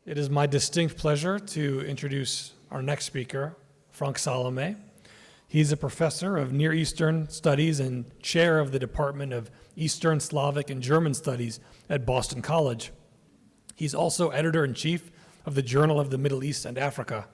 It is my distinct pleasure to introduce our next speaker, Franck Salameh. He's a professor of Near Eastern Studies and chair of the Department of Eastern, Slavic, and German Studies at Boston College. He's also editor-in-chief of the Journal of the Middle East and Africa.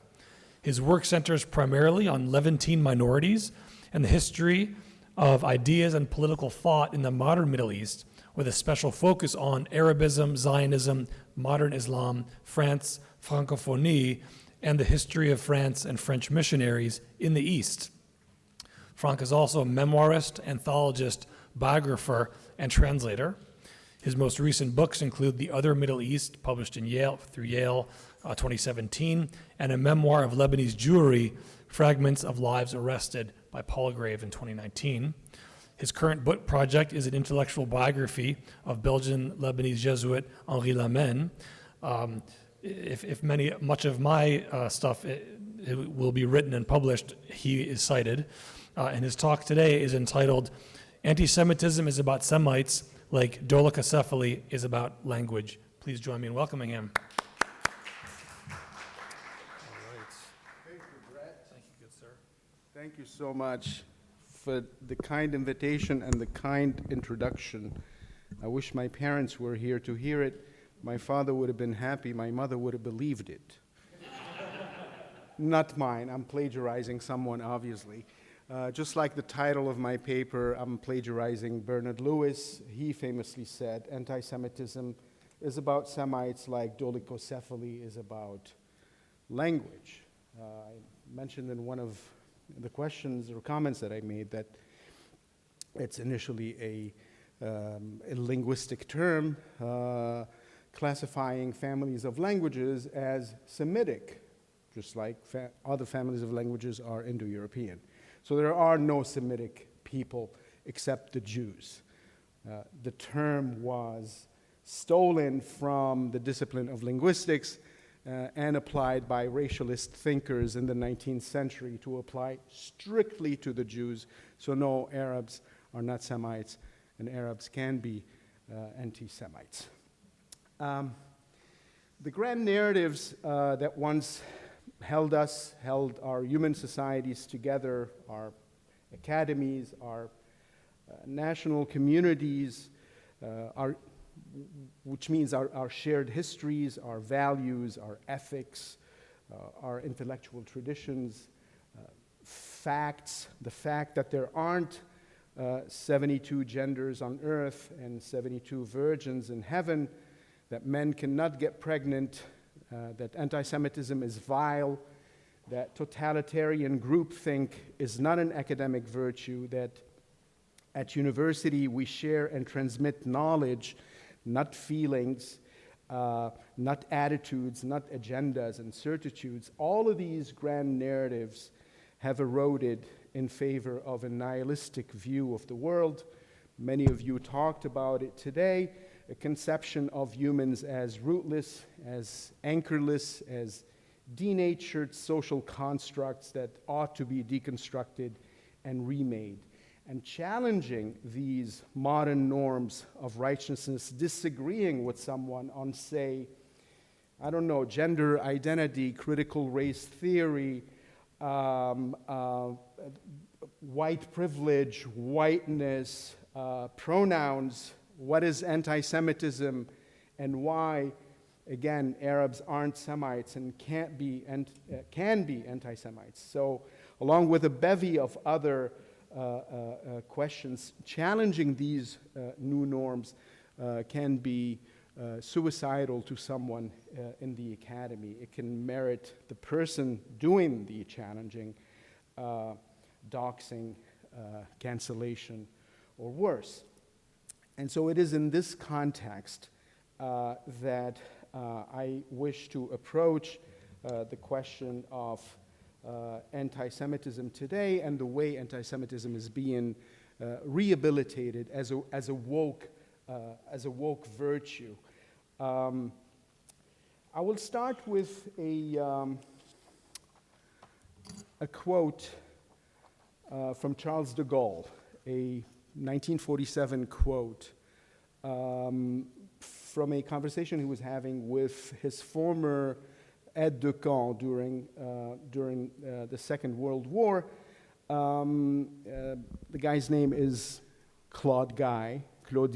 His work centers primarily on Levantine minorities and the history of ideas and political thought in the modern Middle East, with a special focus on Arabism, Zionism, modern Islam, France, Francophonie, and the history of France and French missionaries in the East. Franck is also a memoirist, anthologist, biographer, and translator. His most recent books include The Other Middle East, published in Yale 2017, and a memoir of Lebanese Jewry, Fragments of Lives Arrested by Palgrave in 2019. His current book project is an intellectual biography of Belgian-Lebanese Jesuit Henri Lamenne. Much of my stuff it will be written and published, he is cited. And his talk today is entitled, Antisemitism is about Semites like Dolichocephaly is about language. Please join me in welcoming him. Thank you, Brett. Thank you, good sir. Thank you so much for the kind invitation and the kind introduction. I wish my parents were here to hear it. My father would have been happy. My mother would have believed it. Not mine. I'm plagiarizing someone, obviously. Just like the title of my paper, I'm plagiarizing Bernard Lewis. He famously said, anti-Semitism is about Semites like Dolichocephaly is about language. I mentioned in one of the questions or comments that I made that it's initially a linguistic term classifying families of languages as Semitic, just like other families of languages are Indo-European. So there are no Semitic people except the Jews. The term was stolen from the discipline of linguistics and applied by racialist thinkers in the 19th century to apply strictly to the Jews. So no, Arabs are not Semites, and Arabs can be anti-Semites. The grand narratives that once held our human societies together, our academies, our national communities, which means our shared histories, our values, our ethics, our intellectual traditions, facts, the fact that there aren't 72 genders on earth and 72 virgins in heaven, that men cannot get pregnant, that anti-Semitism is vile, that totalitarian groupthink is not an academic virtue, that at university we share and transmit knowledge, not feelings, not attitudes, not agendas and certitudes. All of these grand narratives have eroded in favor of a nihilistic view of the world. Many of you talked about it today, a conception of humans as rootless, as anchorless, as denatured social constructs that ought to be deconstructed and remade. And challenging these modern norms of righteousness, disagreeing with someone on, say, I don't know, gender identity, critical race theory, white privilege, whiteness, pronouns, what is anti-Semitism, and why, again, Arabs aren't Semites and can be anti-Semites. So, along with a bevy of other questions, challenging these new norms can be suicidal to someone in the academy. It can merit the person doing the challenging doxing, cancellation, or worse. And so it is in this context that I wish to approach the question of anti-Semitism today and the way anti-Semitism is being rehabilitated as a woke virtue. I will start with a quote from Charles de Gaulle, a 1947 quote from a conversation he was having with his former aide de camp during the Second World War. The guy's name is Claude Guy, who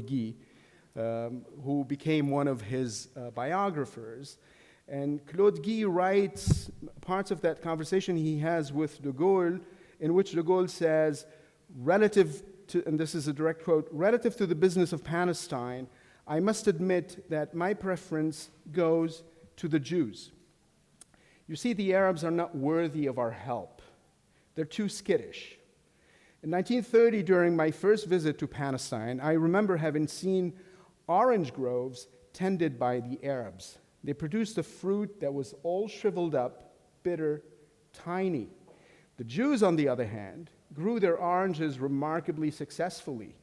became one of his biographers. And Claude Guy writes parts of that conversation he has with de Gaulle, in which de Gaulle says, and this is a direct quote, relative to the business of Palestine, I must admit that my preference goes to the Jews. You see, the Arabs are not worthy of our help. They're too skittish. In 1930, during my first visit to Palestine, I remember having seen orange groves tended by the Arabs. They produced a fruit that was all shriveled up, bitter, tiny. The Jews, on the other hand, grew their oranges remarkably successfully.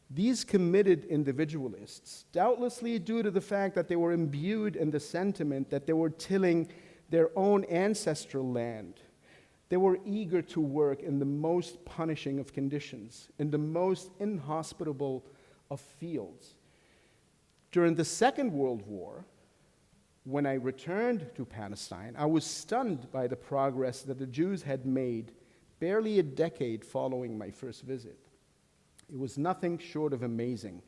These committed individualists, doubtlessly due to the fact that they were imbued in the sentiment that they were tilling their own ancestral land, they were eager to work in the most punishing of conditions, in the most inhospitable of fields. During the Second World War, when I returned to Palestine, I was stunned by the progress that the Jews had made barely a decade following my first visit. It was nothing short of amazing.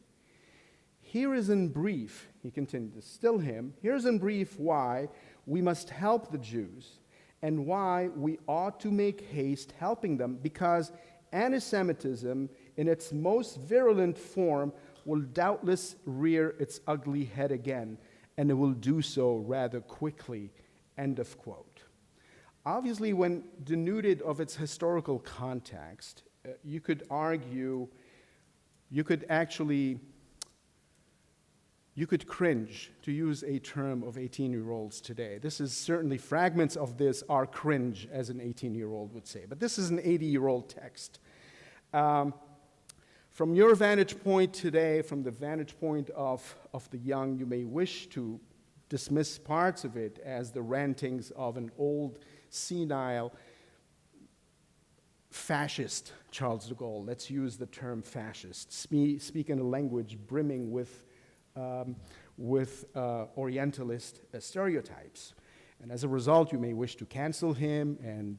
Here is in brief, he continued, it's still him, here's in brief why we must help the Jews and why we ought to make haste helping them, because antisemitism in its most virulent form will doubtless rear its ugly head again, and it will do so rather quickly, end of quote. Obviously, when denuded of its historical context, you could argue, you could cringe, to use a term of 18-year-olds today. This is certainly, fragments of this are cringe, as an 18-year-old would say, but this is an 80-year-old text. From your vantage point today, from the vantage point of the young, you may wish to dismiss parts of it as the rantings of an old, senile, fascist Charles de Gaulle. Let's use the term fascist. Speak in a language brimming with Orientalist stereotypes. And as a result, you may wish to cancel him and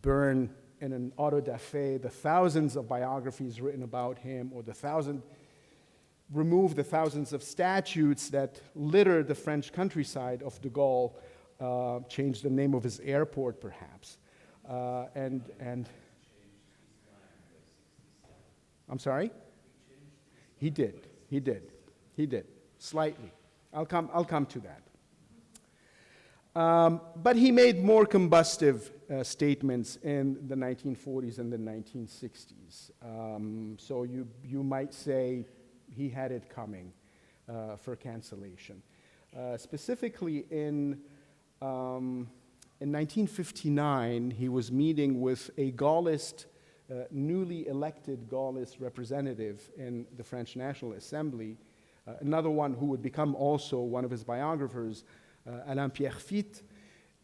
burn in an auto da fe the thousands of biographies written about him, or remove the thousands of statutes that litter the French countryside of de Gaulle, change the name of his airport perhaps. I'm sorry? He did, slightly. I'll come to that. But he made more combustive statements in the 1940s and the 1960s. So you might say he had it coming for cancellation. Specifically in 1959, he was meeting with a Gaullist, newly elected Gaullist representative in the French National Assembly, another one who would become also one of his biographers, Alain Pierrefitte.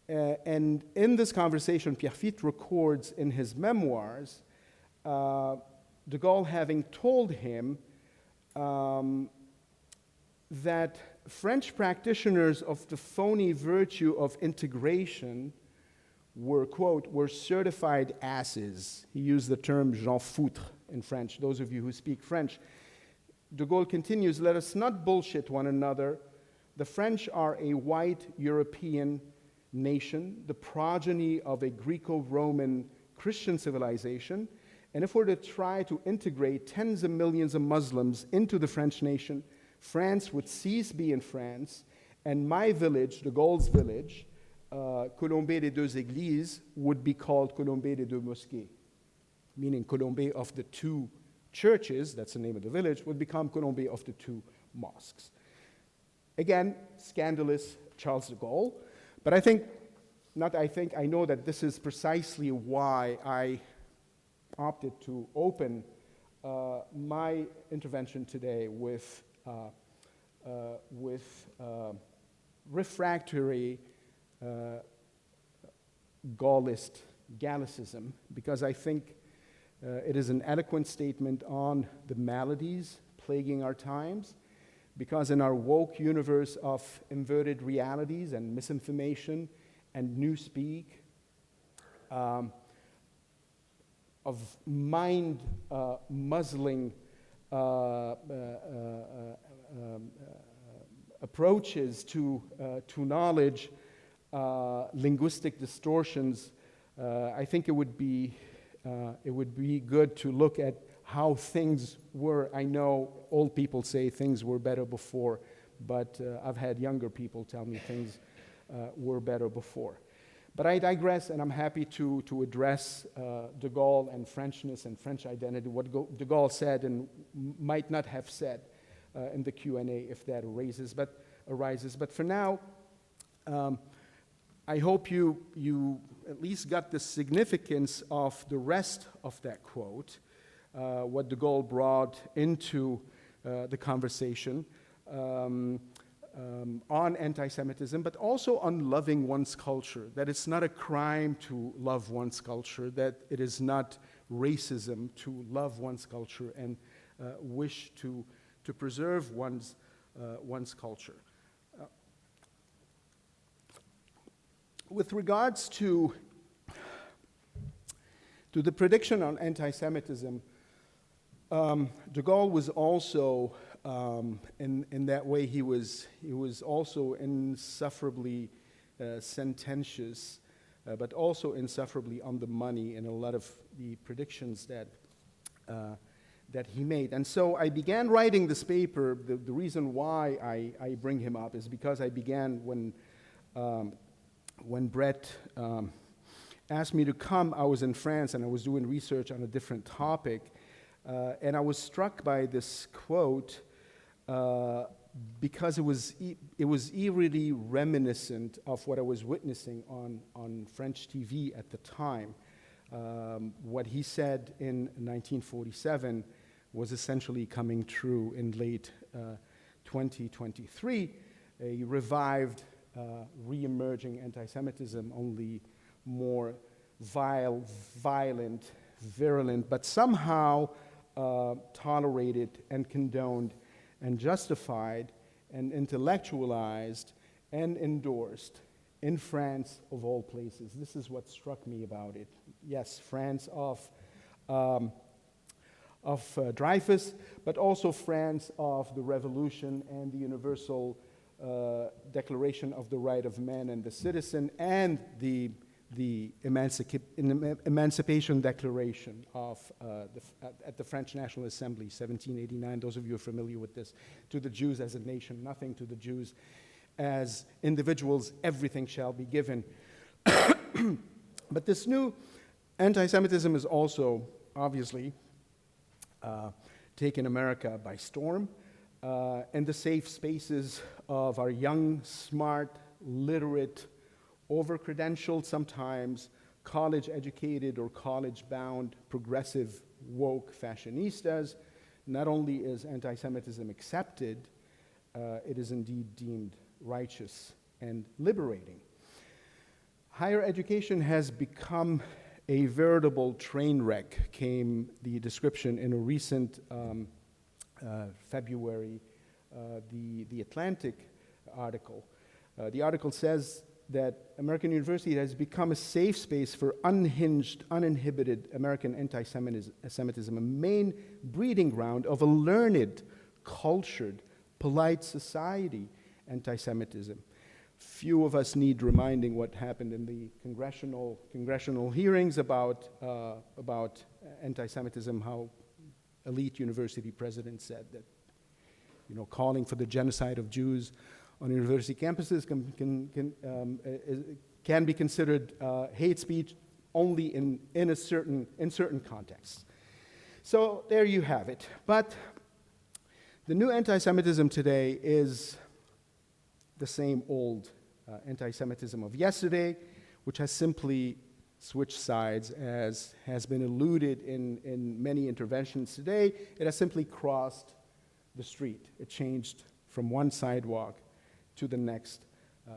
And in this conversation, Pierrefitte records in his memoirs de Gaulle having told him that French practitioners of the phony virtue of integration were, quote, were certified asses. He used the term Jean Foutre in French, those of you who speak French. De Gaulle continues, let us not bullshit one another. The French are a white European nation, the progeny of a Greco-Roman Christian civilization, and if we're to try to integrate tens of millions of Muslims into the French nation, France would cease being France, and my village, de Gaulle's village, Colombey des deux églises, would be called Colombey des deux mosquées, meaning Colombey of the two churches, that's the name of the village, would become Colombey of the two mosques. Again, scandalous Charles de Gaulle, but I know that this is precisely why I opted to open my intervention today with refractory Gaullist Gallicism, because I think it is an eloquent statement on the maladies plaguing our times, because in our woke universe of inverted realities and misinformation and newspeak, of mind-muzzling approaches to knowledge, linguistic distortions, I think it would be good to look at how things were. I know old people say things were better before, but I've had younger people tell me things were better before. But I digress, and I'm happy to address de Gaulle and Frenchness and French identity, what de Gaulle said and might not have said in the Q&A if that arises. But for now, I hope you at least got the significance of the rest of that quote, what de Gaulle brought into the conversation on anti-Semitism, but also on loving one's culture, that it's not a crime to love one's culture, that it is not racism to love one's culture and wish to preserve one's culture. With regards to the prediction on anti-Semitism, de Gaulle was also, in that way, he was also insufferably sententious, but also insufferably on the money in a lot of the predictions that he made. And so I began writing this paper. The reason why I bring him up is because I began when Brett asked me to come. I was in France and I was doing research on a different topic, and I was struck by this quote because it was eerily reminiscent of what I was witnessing on French TV at the time. What he said in 1947 was essentially coming true in late 2023. A revived, re-emerging anti-Semitism, only more violent, virulent, but somehow tolerated and condoned and justified and intellectualized and endorsed in France, of all places. This is what struck me about it. Yes, France of Dreyfus, but also France of the Revolution and the Universal Declaration of the Right of Man and the Citizen, and the Emancipation Declaration at the French National Assembly, 1789. Those of you who are familiar with this. To the Jews as a nation, nothing; to the Jews as individuals, everything shall be given. But this new anti-Semitism is also, obviously, taken America by storm. And the safe spaces of our young, smart, literate, over-credentialed, sometimes college-educated or college-bound, progressive, woke fashionistas. Not only is anti-Semitism accepted, it is indeed deemed righteous and liberating. Higher education has become a veritable train wreck, came the description in a recent February, the Atlantic article. The article says that American university has become a safe space for unhinged, uninhibited American anti-Semitism, a main breeding ground of a learned, cultured, polite society anti-Semitism. Few of us need reminding what happened in the congressional hearings about anti-Semitism, how elite university president said that, calling for the genocide of Jews on university campuses can be considered hate speech only in certain contexts. So there you have it. But the new anti-Semitism today is the same old anti-Semitism of yesterday, which has simply switched sides, as has been alluded in many interventions today. It has simply crossed the street. It changed from one sidewalk to the next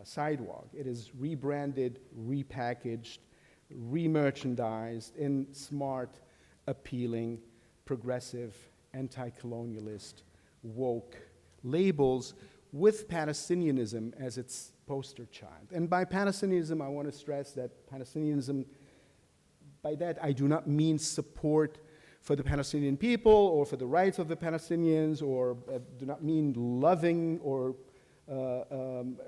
sidewalk. It is rebranded, repackaged, remerchandised in smart, appealing, progressive, anti-colonialist, woke labels with Palestinianism as its poster child. And by Palestinianism, I want to stress that Palestinianism, by that I do not mean support for the Palestinian people or for the rights of the Palestinians, or do not mean loving or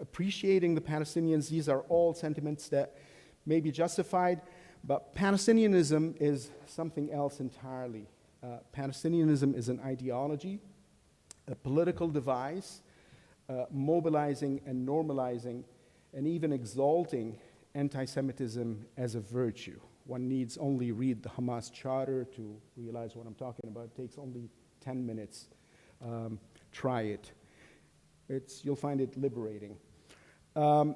appreciating the Palestinians. These are all sentiments that may be justified, but Palestinianism is something else entirely. Palestinianism is an ideology, a political device, mobilizing and normalizing and even exalting anti-Semitism as a virtue. One needs only read the Hamas charter to realize what I'm talking about. It takes only 10 minutes. Try it. You'll find it liberating. And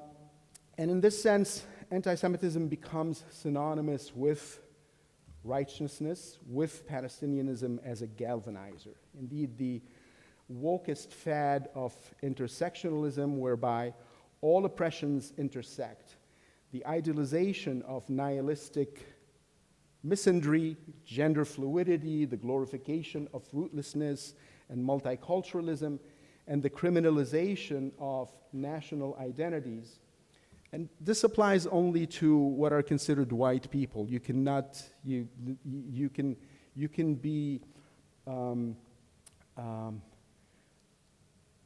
in this sense, anti-Semitism becomes synonymous with righteousness, with Palestinianism as a galvanizer. Indeed, the wokest fad of intersectionalism, whereby all oppressions intersect, the idealization of nihilistic misandry, gender fluidity, the glorification of rootlessness and multiculturalism, and the criminalization of national identities. And this applies only to what are considered white people. You cannot, you can be,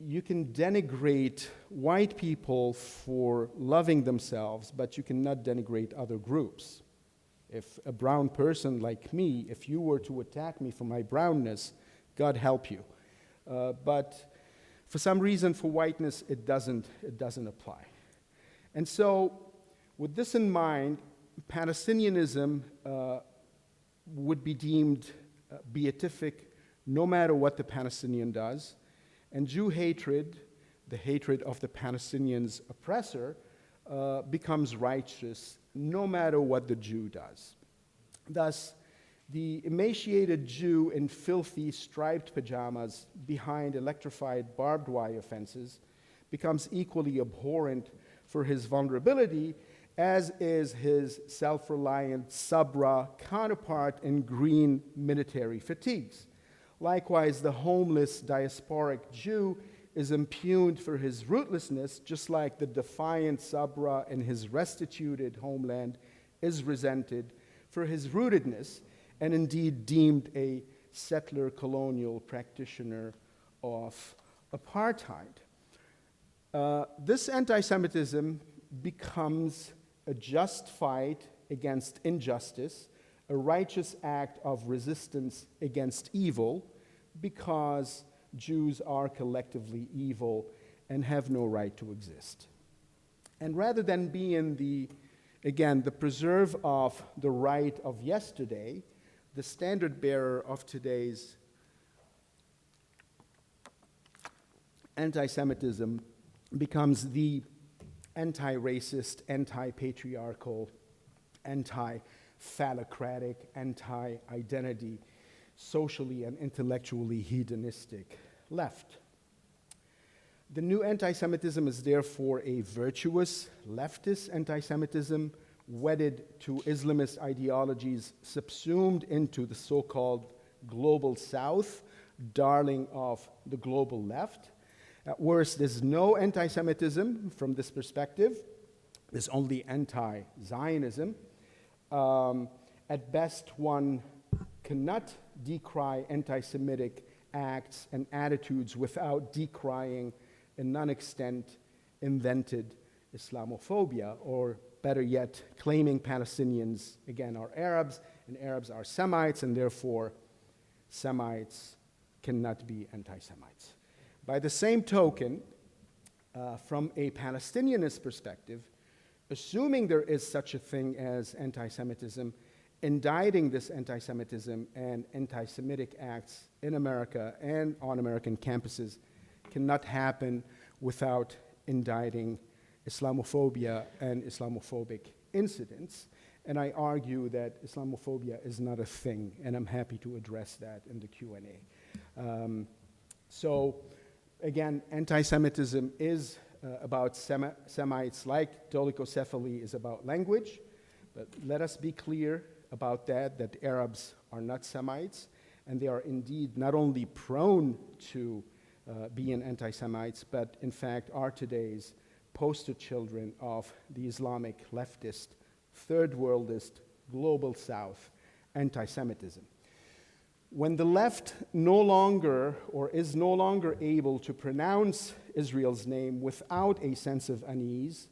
you can denigrate white people for loving themselves, but you cannot denigrate other groups. If a brown person like me, if you were to attack me for my brownness, God help you. But for some reason, for whiteness, it doesn't apply. And so, with this in mind, Palestinianism would be deemed beatific no matter what the Palestinian does, and Jew hatred, the hatred of the Palestinians' oppressor, becomes righteous no matter what the Jew does. Thus, the emaciated Jew in filthy striped pajamas behind electrified barbed wire fences becomes equally abhorrent for his vulnerability as is his self-reliant Sabra counterpart in green military fatigues. Likewise, the homeless diasporic Jew is impugned for his rootlessness, just like the defiant Sabra in his restituted homeland is resented for his rootedness, and indeed deemed a settler colonial practitioner of apartheid. This anti-Semitism becomes a just fight against injustice, a righteous act of resistance against evil, because Jews are collectively evil and have no right to exist. And rather than being the preserve of the right of yesterday, the standard bearer of today's anti-Semitism becomes the anti-racist, anti-patriarchal, anti-phallocratic, anti-identity, socially and intellectually hedonistic left. The new anti-Semitism is therefore a virtuous leftist anti-Semitism wedded to Islamist ideologies subsumed into the so-called global south, darling of the global left. At worst, there's no anti-Semitism from this perspective. There's only anti-Zionism. At best, one cannot decry anti-Semitic acts and attitudes without decrying, in non-extent, invented Islamophobia, or better yet, claiming Palestinians, again, are Arabs, and Arabs are Semites, and therefore Semites cannot be anti-Semites. By the same token, from a Palestinianist perspective, assuming there is such a thing as anti-Semitism, indicting this anti-Semitism and anti-Semitic acts in America and on American campuses cannot happen without indicting Islamophobia and Islamophobic incidents. And I argue that Islamophobia is not a thing, and I'm happy to address that in the Q&A. So, again, anti-Semitism is about Semites like Dolichocephaly is about language, but let us be clear about that Arabs are not Semites, and they are indeed not only prone to being anti-Semites, but in fact are today's poster children of the Islamic leftist, third worldist, global south anti-Semitism. When the left no longer or is no longer able to pronounce Israel's name without a sense of unease,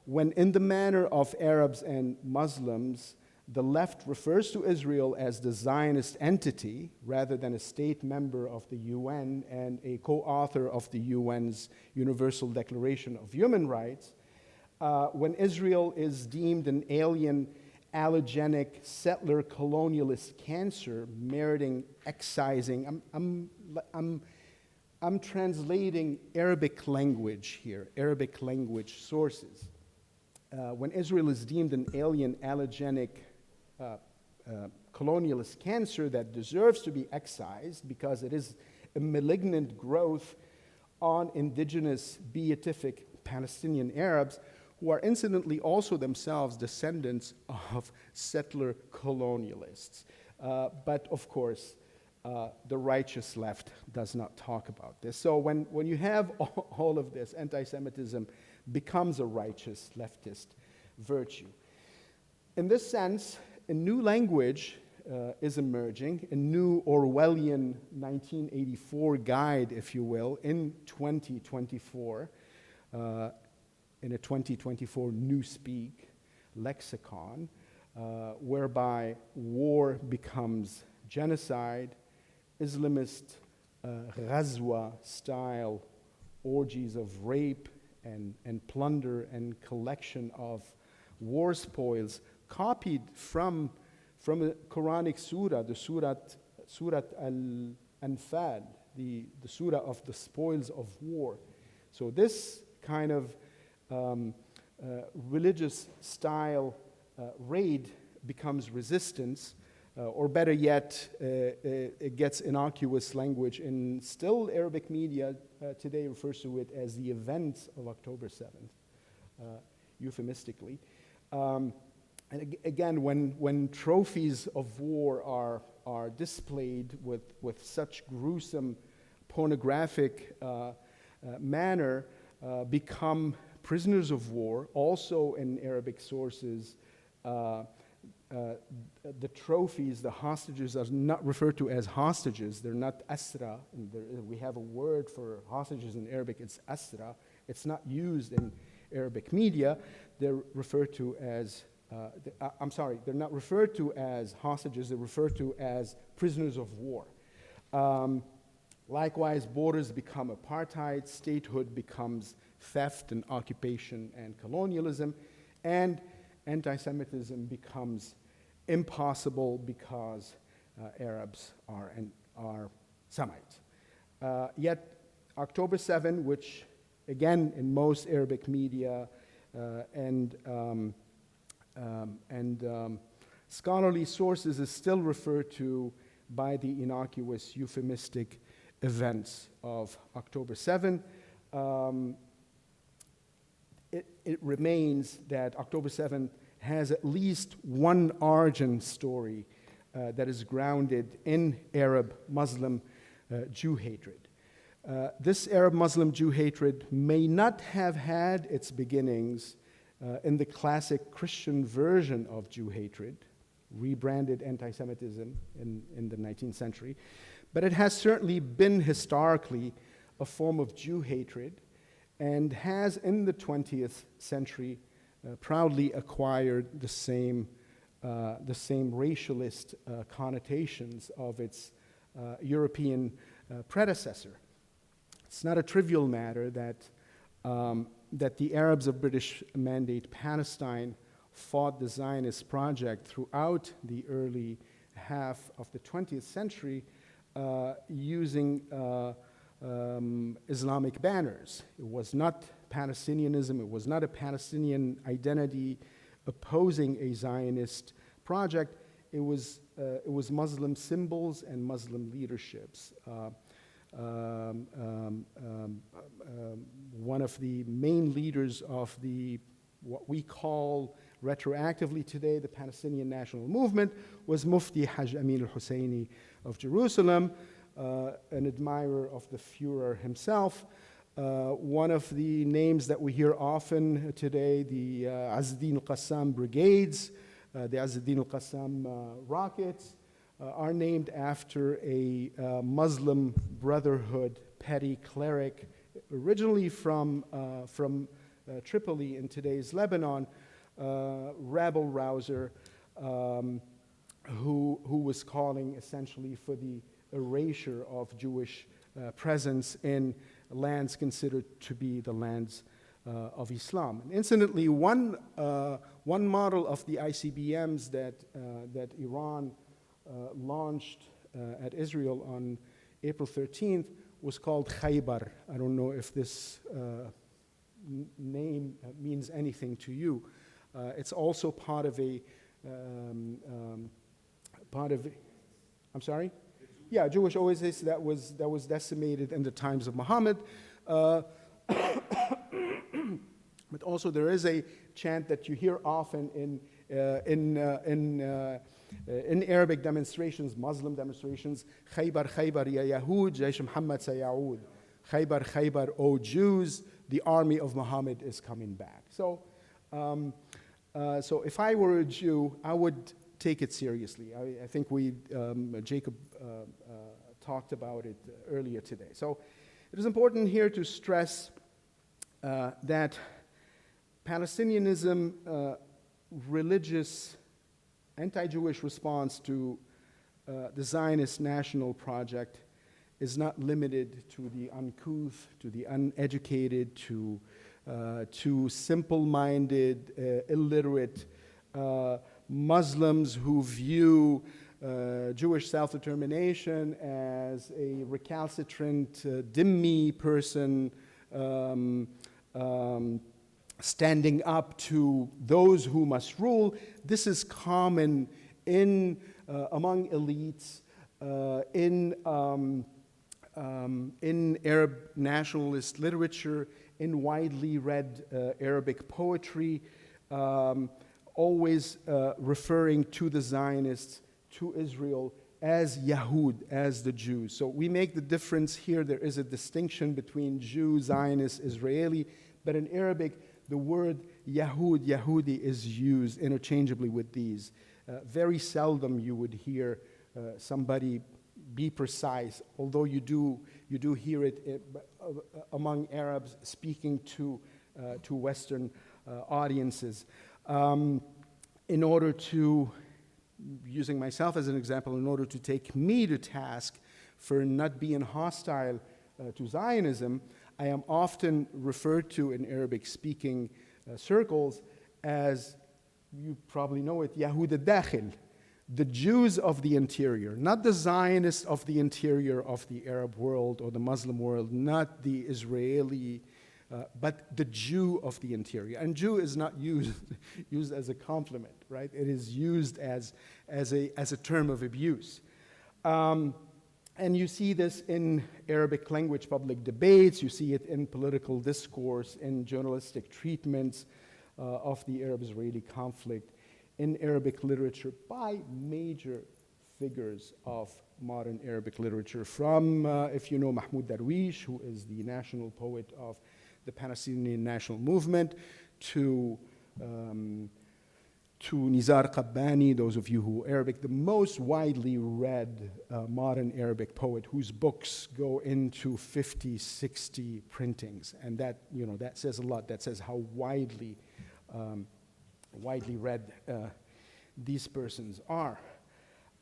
when in the manner of Arabs and Muslims, the left refers to Israel as the Zionist entity rather than a state member of the UN and a co-author of the UN's Universal Declaration of Human Rights, when Israel is deemed an alien, allogenic, settler, colonialist cancer meriting excising, I'm translating Arabic language here, Arabic language sources. When Israel is deemed an alien, allogenic, colonialist cancer that deserves to be excised because it is a malignant growth on indigenous beatific Palestinian Arabs who are incidentally also themselves descendants of settler colonialists. But of course, the righteous left does not talk about this. So when you have all of this, anti-Semitism becomes a righteous leftist virtue. In this sense, a new language is emerging, a new Orwellian 1984 guide, if you will, in 2024, in a 2024 newspeak lexicon, whereby war becomes genocide, Islamist Ghazwa-style orgies of rape and plunder and collection of war spoils, copied from a Quranic surah, the Surat al-Anfal, the surah of the spoils of war. So this kind of religious style raid becomes resistance, or better yet, it gets innocuous language, and still Arabic media today refers to it as the events of October 7th, euphemistically. And again, when trophies of war are displayed with such gruesome pornographic manner, become prisoners of war. Also in Arabic sources, the trophies, the hostages are not referred to as hostages. They're not asra. We have a word for hostages in Arabic, it's asra. It's not used in Arabic media. They're referred to as, they're not referred to as hostages, they're referred to as prisoners of war. Likewise, borders become apartheid, statehood becomes theft and occupation and colonialism, and anti-Semitism becomes impossible because Arabs are Semites. Yet October 7, which again in most Arabic media and scholarly sources is still referred to by the innocuous euphemistic events of October 7. It remains that October 7 has at least one origin story that is grounded in Arab-Muslim Jew hatred. This Arab-Muslim Jew hatred may not have had its beginnings in the classic Christian version of Jew hatred, rebranded anti-Semitism in the 19th century, but it has certainly been historically a form of Jew hatred and has in the 20th century proudly acquired the same racialist connotations of its European predecessor. It's not a trivial matter that the Arabs of British Mandate Palestine fought the Zionist project throughout the early half of the 20th century using Islamic banners. It was not Palestinianism, it was not a Palestinian identity opposing a Zionist project, it was Muslim symbols and Muslim leaderships. One of the main leaders of what we call retroactively today the Palestinian National Movement was Mufti Haj Amin al-Husseini of Jerusalem, an admirer of the Führer himself. One of the names that we hear often today, the Azzeddin al-Qassam brigades, the Azzeddin al-Qassam rockets, are named after a Muslim Brotherhood petty cleric, originally from Tripoli in today's Lebanon, rabble rouser, who was calling essentially for the erasure of Jewish presence in lands considered to be the lands of Islam. And incidentally, one model of the ICBMs that Iran launched at Israel on April 13th was called Khaybar. I don't know if this name means anything to you. It's also part of I'm sorry? Yeah, Jewish oasis that was decimated in the times of Muhammad. But also there is a chant that you hear often in Arabic demonstrations, Muslim demonstrations, Khaybar, Khaybar, ya Yahud, Jaysh Muhammad sayaoud. Khaybar, Khaybar, O Jews, the army of Muhammad is coming back. So if I were a Jew, I would take it seriously. I think Jacob talked about it earlier today. So it is important here to stress that Palestinianism, religious, anti-Jewish response to the Zionist national project is not limited to the uncouth, to the uneducated, to simple-minded, illiterate Muslims who view Jewish self-determination as a recalcitrant, dhimmi person standing up to those who must rule. This is common among elites, in Arab nationalist literature, in widely read Arabic poetry, always referring to the Zionists, to Israel, as Yahud, as the Jews. So we make the difference here. There is a distinction between Jew, Zionist, Israeli, but in Arabic, the word Yahud, Yahudi, is used interchangeably with these. Very seldom you would hear somebody be precise, although you do hear it among Arabs speaking to Western audiences. In order to, using myself as an example, in order to take me to task for not being hostile to Zionism, I am often referred to in Arabic-speaking circles as, you probably know it, Yahud al-Dakhil, the Jews of the interior, not the Zionists of the interior of the Arab world or the Muslim world, not the Israeli, but the Jew of the interior. And Jew is not used as a compliment, right? It is used as a term of abuse. And you see this in Arabic language public debates, you see it in political discourse, in journalistic treatments of the Arab-Israeli conflict, in Arabic literature by major figures of modern Arabic literature, from, if you know, Mahmoud Darwish, who is the national poet of the Palestinian national movement, to Nizar Qabbani, those of you who are Arabic, the most widely read modern Arabic poet, whose books go into 50, 60 printings. And that, that says a lot. That says how widely read these persons are.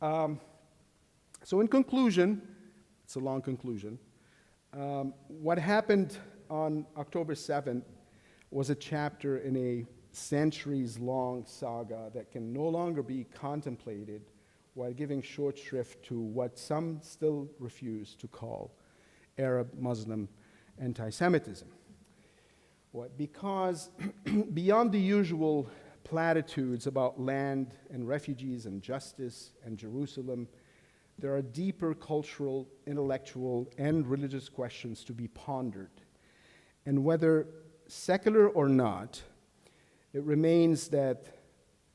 So in conclusion, it's a long conclusion, what happened on October 7th was a chapter in a centuries-long saga that can no longer be contemplated while giving short shrift to what some still refuse to call Arab-Muslim anti-Semitism. Because beyond the usual platitudes about land and refugees and justice and Jerusalem, there are deeper cultural, intellectual, and religious questions to be pondered. And whether secular or not, it remains that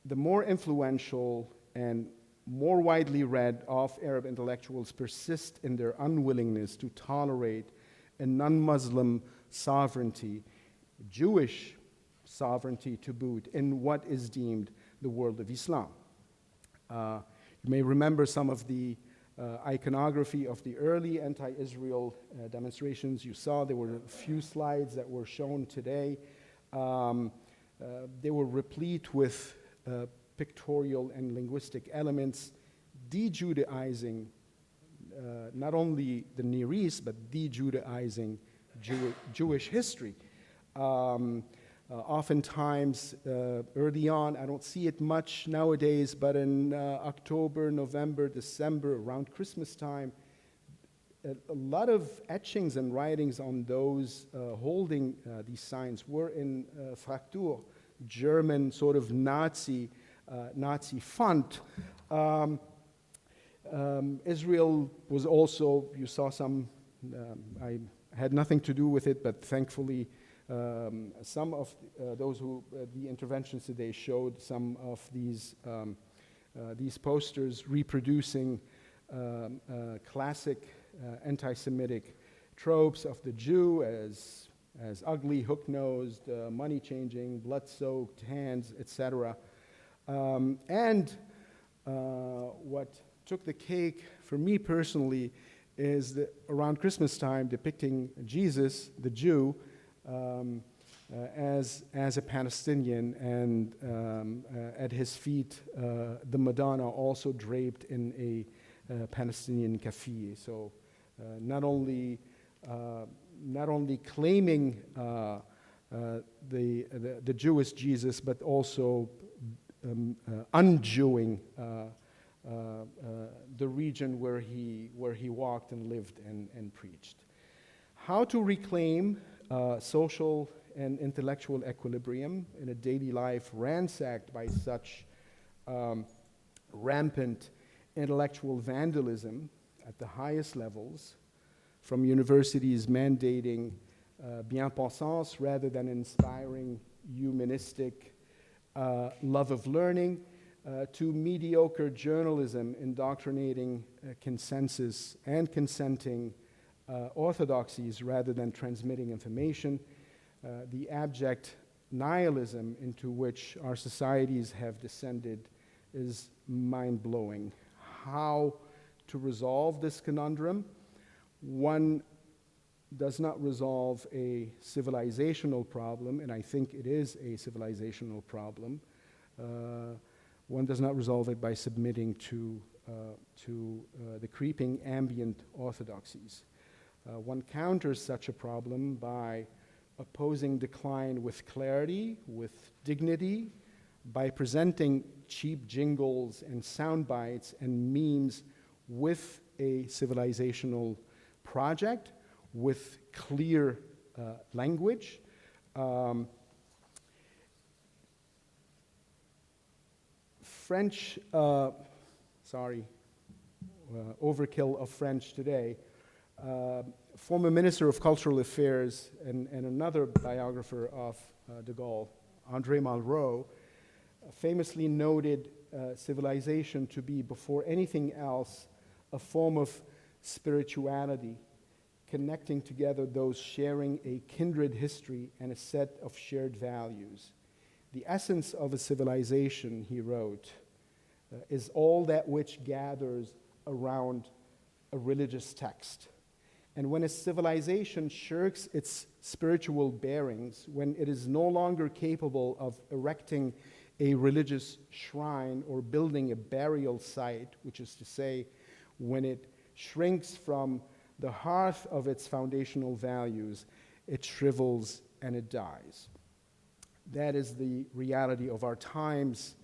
the more influential and more widely read of Arab intellectuals persist in their unwillingness to tolerate a non-Muslim sovereignty, Jewish sovereignty to boot, in what is deemed the world of Islam. You may remember some of the iconography of the early anti-Israel demonstrations you saw. There were a few slides that were shown today. They were replete with pictorial and linguistic elements, de-Judaizing not only the Near East, but de-Judaizing Jewish history. Oftentimes, early on, I don't see it much nowadays, but in October, November, December, around Christmas time, a lot of etchings and writings on those holding these signs were in Fraktur, German sort of Nazi font. Israel was also, you saw some, I had nothing to do with it, but thankfully some of those who, the interventions today showed some of these posters reproducing classic anti-Semitic tropes of the Jew as ugly, hook-nosed, money-changing, blood-soaked hands, etc. And what took the cake for me personally is that around Christmas time depicting Jesus, the Jew, as a Palestinian, and at his feet the Madonna also draped in a Palestinian kafir. So not only claiming the Jewish Jesus, but also unjewing the region where he walked and lived and preached. How to reclaim social and intellectual equilibrium in a daily life ransacked by such rampant intellectual vandalism at the highest levels, from universities mandating bien-pensance rather than inspiring humanistic love of learning, to mediocre journalism indoctrinating consensus and consenting orthodoxies rather than transmitting information, the abject nihilism into which our societies have descended is mind-blowing. How to resolve this conundrum? One does not resolve a civilizational problem, and I think it is a civilizational problem. One does not resolve it by submitting to the creeping ambient orthodoxies. One counters such a problem by opposing decline with clarity, with dignity, by presenting cheap jingles and sound bites and memes with a civilizational project, with clear language. French, overkill of French today, former Minister of Cultural Affairs and another biographer of de Gaulle, André Malraux, famously noted civilization to be, before anything else, a form of spirituality, connecting together those sharing a kindred history and a set of shared values. The essence of a civilization, he wrote, is all that which gathers around a religious text. And when a civilization shirks its spiritual bearings, when it is no longer capable of erecting a religious shrine or building a burial site, which is to say, when it shrinks from the hearth of its foundational values, it shrivels and it dies. That is the reality of our times.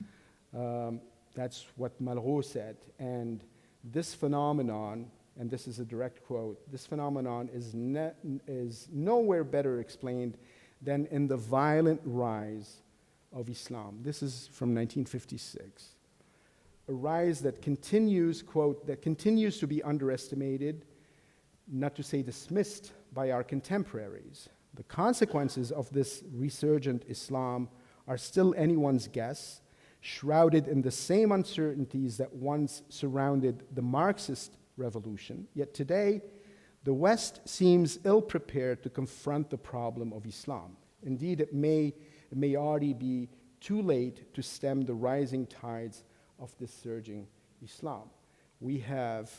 That's what Malraux said. And this phenomenon, and this is a direct quote, this phenomenon is nowhere better explained than in the violent rise of Islam. This is from 1956. A rise that continues, quote, that continues to be underestimated, not to say dismissed by our contemporaries. The consequences of this resurgent Islam are still anyone's guess. shrouded in the same uncertainties that once surrounded the Marxist revolution. Yet today, the West seems ill-prepared to confront the problem of Islam. Indeed, it may already be too late to stem the rising tides of this surging Islam. We have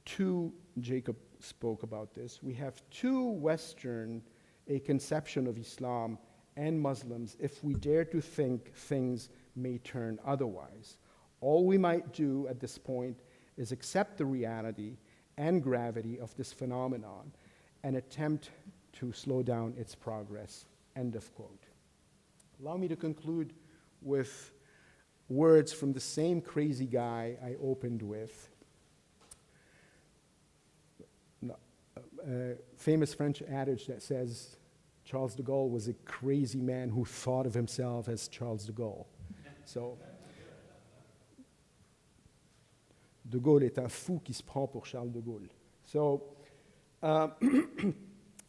two, Jacob spoke about this, we have too Western a conception of Islam and Muslims if we dare to think things may turn otherwise. All we might do at this point is accept the reality and gravity of this phenomenon and attempt to slow down its progress. End of quote. Allow me to conclude with words from the same crazy guy I opened with. A famous French adage that says Charles de Gaulle was a crazy man who thought of himself as Charles de Gaulle. So, de Gaulle est un fou qui se prend pour Charles de Gaulle. So,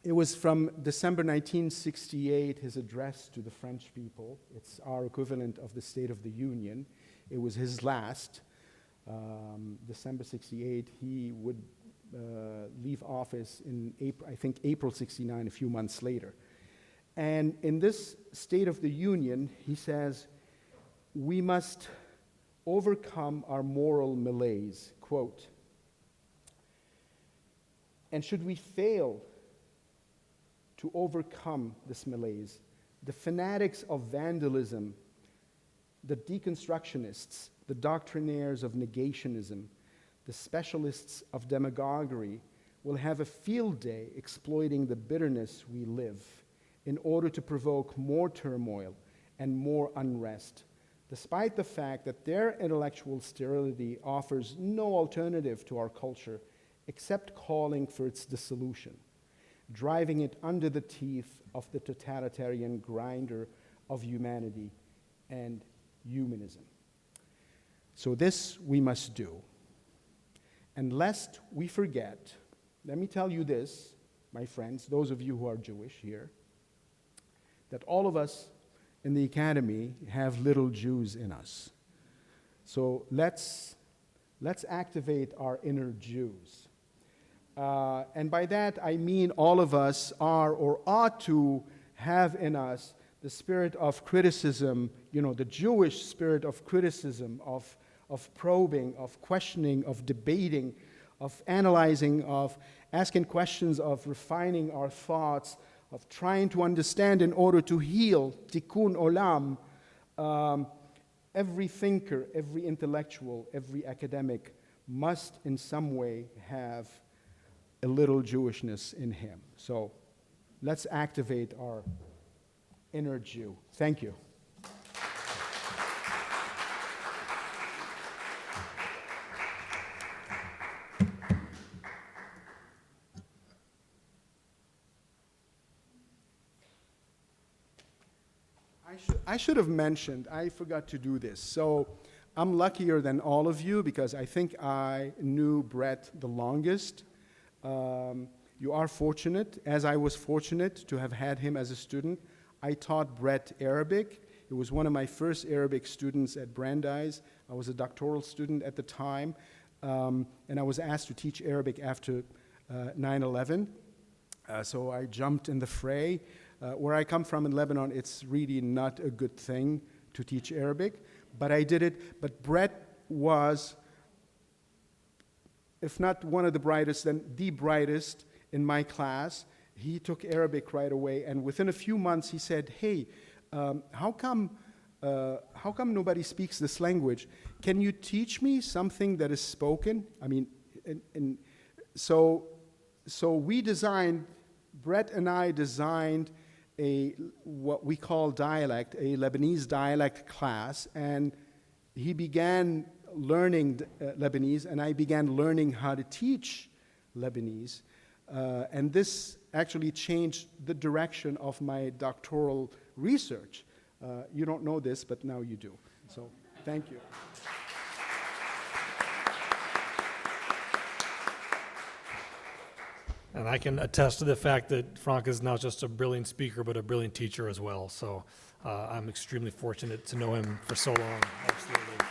it was from December 1968, his address to the French people. It's our equivalent of the State of the Union. It was his last. December 68, he would leave office in April, I think April 69, a few months later. And in this State of the Union, he says, we must overcome our moral malaise, quote. And should we fail to overcome this malaise, the fanatics of vandalism, the deconstructionists, the doctrinaires of negationism, the specialists of demagoguery will have a field day exploiting the bitterness we live in order to provoke more turmoil and more unrest, despite the fact that their intellectual sterility offers no alternative to our culture except calling for its dissolution, driving it under the teeth of the totalitarian grinder of humanity and humanism. So this we must do. And lest we forget, let me tell you this, my friends, those of you who are Jewish here, that all of us in the academy have little Jews in us. So let's activate our inner Jews. And by that I mean all of us are or ought to have in us the spirit of criticism, the Jewish spirit of criticism, of probing, of questioning, of debating, of analyzing, of asking questions, of refining our thoughts, of trying to understand in order to heal, tikkun olam. Every thinker, every intellectual, every academic must in some way have a little Jewishness in him. So let's activate our inner Jew. Thank you. I should have mentioned, I forgot to do this. So I'm luckier than all of you because I think I knew Brett the longest. You are fortunate, as I was fortunate to have had him as a student. I taught Brett Arabic. He was one of my first Arabic students at Brandeis. I was a doctoral student at the time, and I was asked to teach Arabic after 9/11. So I jumped in the fray. Where I come from in Lebanon, it's really not a good thing to teach Arabic, but I did it. But Brett was, if not one of the brightest, then the brightest in my class. He took Arabic right away, and within a few months he said, hey, how come nobody speaks this language? Can you teach me something that is spoken? I mean, so we designed, Brett and I designed what we call dialect, a Lebanese dialect class, and he began learning Lebanese, and I began learning how to teach Lebanese, and this actually changed the direction of my doctoral research. You don't know this, but now you do. So, thank you. And I can attest to the fact that Franck is not just a brilliant speaker, but a brilliant teacher as well. So I'm extremely fortunate to know him for so long. Absolutely.